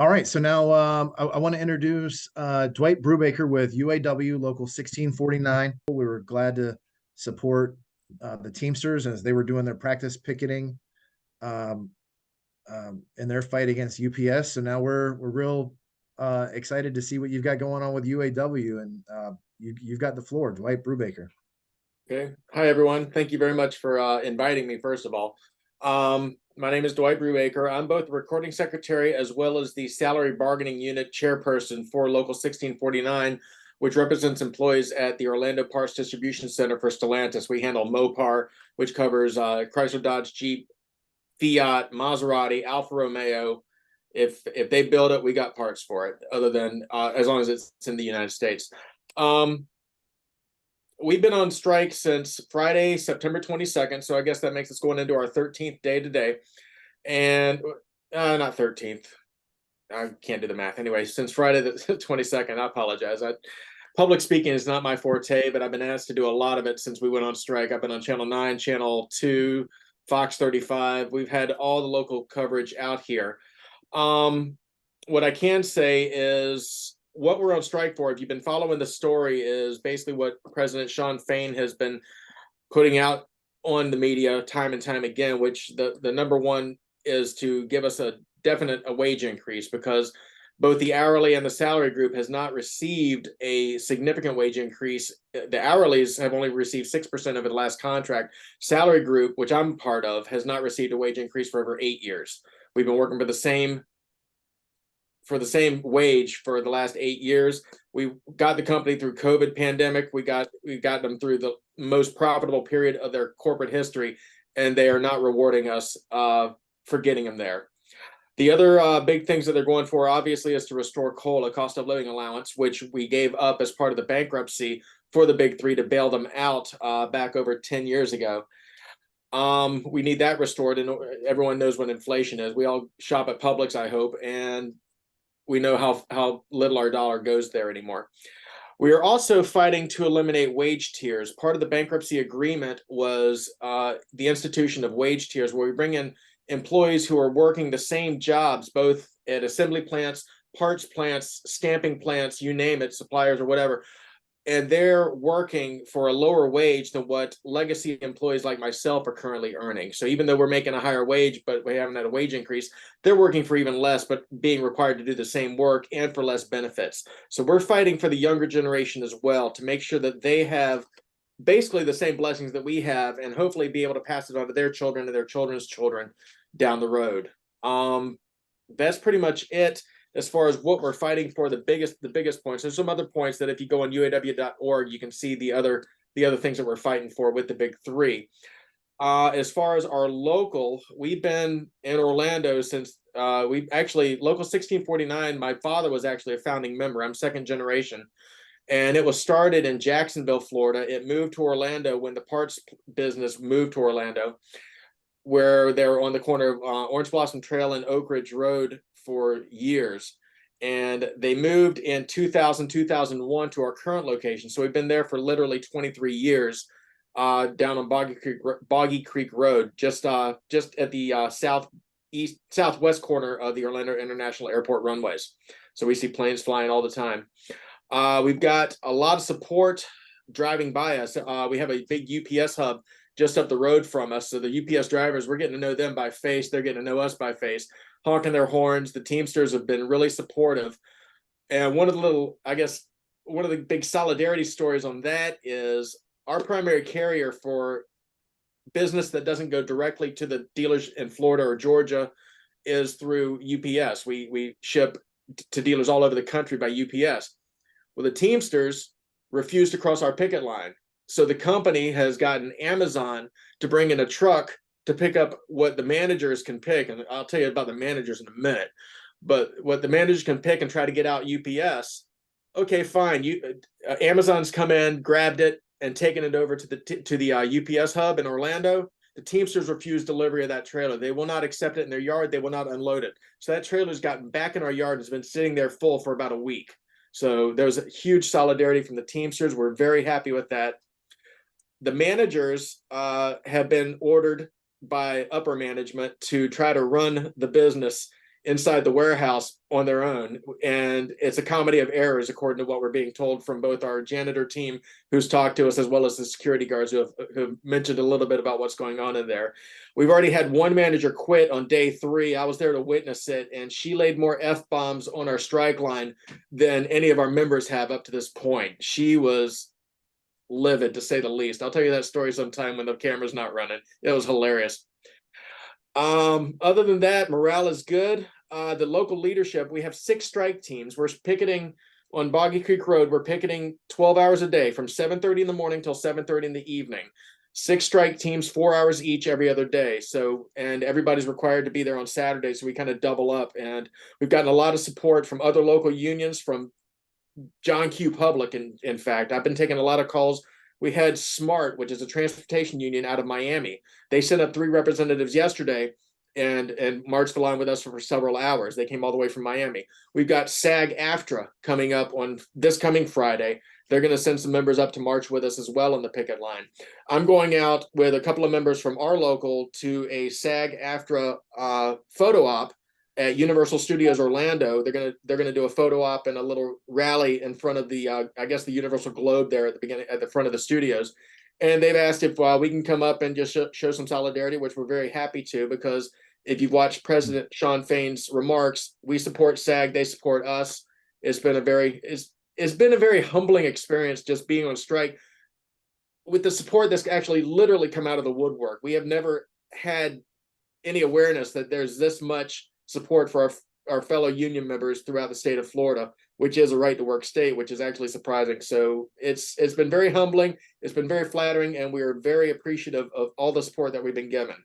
All right, so now I want to introduce Dwight Brubaker with UAW Local 1649. We were glad to support the Teamsters as they were doing their practice picketing um, in their fight against UPS. So now we're real excited to see what you've got going on with UAW, and you've got the floor, Dwight Brubaker. Okay. Hi, everyone. Thank you very much for inviting me, first of all. My name is Dwight Brubaker. I'm both the recording secretary as well as the salary bargaining unit chairperson for Local 1649, which represents employees at the Orlando Parts Distribution Center for Stellantis. We handle Mopar, which covers Chrysler, Dodge, Jeep, Fiat, Maserati, Alfa Romeo. If they build it, we got parts for it, other than as long as it's in the United States. We've been on strike since Friday, September 22nd. So I guess that makes us going into our 13th day today. And not 13th. I can't do the math. Anyway, since Friday the 22nd, I apologize. Public speaking is not my forte, but I've been asked to do a lot of it since we went on strike. I've been on Channel 9, Channel 2, Fox 35. We've had all the local coverage out here. What I can say is what we're on strike for, if you've been following the story, is basically what President Sean Fain has been putting out on the media time and time again, which the number one is to give us a definite wage increase, because both the hourly and the salary group has not received a significant wage increase. The hourlies have only received 6% of the last contract. Salary group, which I'm part of, has not received a wage increase for over 8 years. We've been working for the same wage for the last 8 years. We got the company through COVID pandemic. We got them through the most profitable period of their corporate history, and they are not rewarding us for getting them there. The other big things that they're going for, obviously, is to restore COLA, cost of living allowance, which we gave up as part of the bankruptcy for the big three to bail them out back over 10 years ago. We need that restored, and everyone knows what inflation is. We all shop at Publix, I hope, and we know how little our dollar goes there anymore. We are also fighting to eliminate wage tiers. Part of the bankruptcy agreement was the institution of wage tiers, where we bring in employees who are working the same jobs, both at assembly plants, parts plants, stamping plants, you name it, suppliers or whatever, and they're working for a lower wage than what legacy employees like myself are currently earning. So even though we're making a higher wage, but we haven't had a wage increase, they're working for even less, but being required to do the same work and for less benefits. So we're fighting for the younger generation as well, to make sure that they have basically the same blessings that we have, and hopefully be able to pass it on to their children and their children's children down the road. That's pretty much it as far as what we're fighting for. The biggest points. There's some other points that if you go on uaw.org, you can see the other things that we're fighting for with the big three. As far as our local, we've been in Orlando since we actually, Local 1649, my father was actually a founding member. I'm second generation. And it was started in Jacksonville, Florida. It moved to Orlando when the parts business moved to Orlando, where they were on the corner of Orange Blossom Trail and Oak Ridge Road for years. And they moved in 2000, 2001 to our current location. So we've been there for literally 23 years down on Boggy Creek Road, just at the southwest corner of the Orlando International Airport runways. So we see planes flying all the time. We've got a lot of support driving by us. We have a big UPS hub just up the road from us. So the UPS drivers, we're getting to know them by face. They're getting to know us by face, honking their horns. The Teamsters have been really supportive. And one of the big solidarity stories on that is our primary carrier for business that doesn't go directly to the dealers in Florida or Georgia is through UPS. We ship to dealers all over the country by UPS. Well, the Teamsters refused to cross our picket line. So the company has gotten Amazon to bring in a truck to pick up what the managers can pick. And I'll tell you about the managers in a minute. But what the managers can pick and try to get out UPS, okay, fine. Amazon's come in, grabbed it, and taken it over to the UPS hub in Orlando. The Teamsters refused delivery of that trailer. They will not accept it in their yard. They will not unload it. So that trailer's gotten back in our yard and has been sitting there full for about a week. So there's a huge solidarity from the Teamsters. We're very happy with that. The managers have been ordered by upper management to try to run the business inside the warehouse on their own. And it's a comedy of errors, according to what we're being told from both our janitor team who's talked to us, as well as the security guards who have mentioned a little bit about what's going on in there. We've already had one manager quit on day 3. I was there to witness it, and she laid more F-bombs on our strike line than any of our members have up to this point. She was livid, to say the least. I'll tell you that story sometime when the camera's not running. It was hilarious. Other than that, morale is good. The local leadership, we have 6 strike teams. We're picketing on Boggy Creek Road. We're picketing 12 hours a day from 7:30 in the morning till 7:30 in the evening. 6 strike teams, 4 hours each every other day. So, and everybody's required to be there on Saturday. So we kind of double up, and we've gotten a lot of support from other local unions, from John Q. Public. In fact, I've been taking a lot of calls. We had SMART, which is a transportation union out of Miami. They sent up 3 representatives yesterday and marched the line with us for several hours. They came all the way from Miami. We've got SAG-AFTRA coming up on this coming Friday. They're going to send some members up to march with us as well on the picket line. I'm going out with a couple of members from our local to a SAG-AFTRA photo op at Universal Studios Orlando. They're gonna do a photo op and a little rally in front of the I guess the Universal Globe there at the beginning, at the front of the studios. And they've asked if we can come up and just show some solidarity, which we're very happy to, because if you've watched President Sean Fain's remarks, we support SAG, they support us. It's been a very humbling experience just being on strike with the support that's actually literally come out of the woodwork. We have never had any awareness that there's this much support for our fellow union members throughout the state of Florida, which is a right to work state, which is actually surprising. So it's been very humbling. It's been very flattering, and we are very appreciative of all the support that we've been given.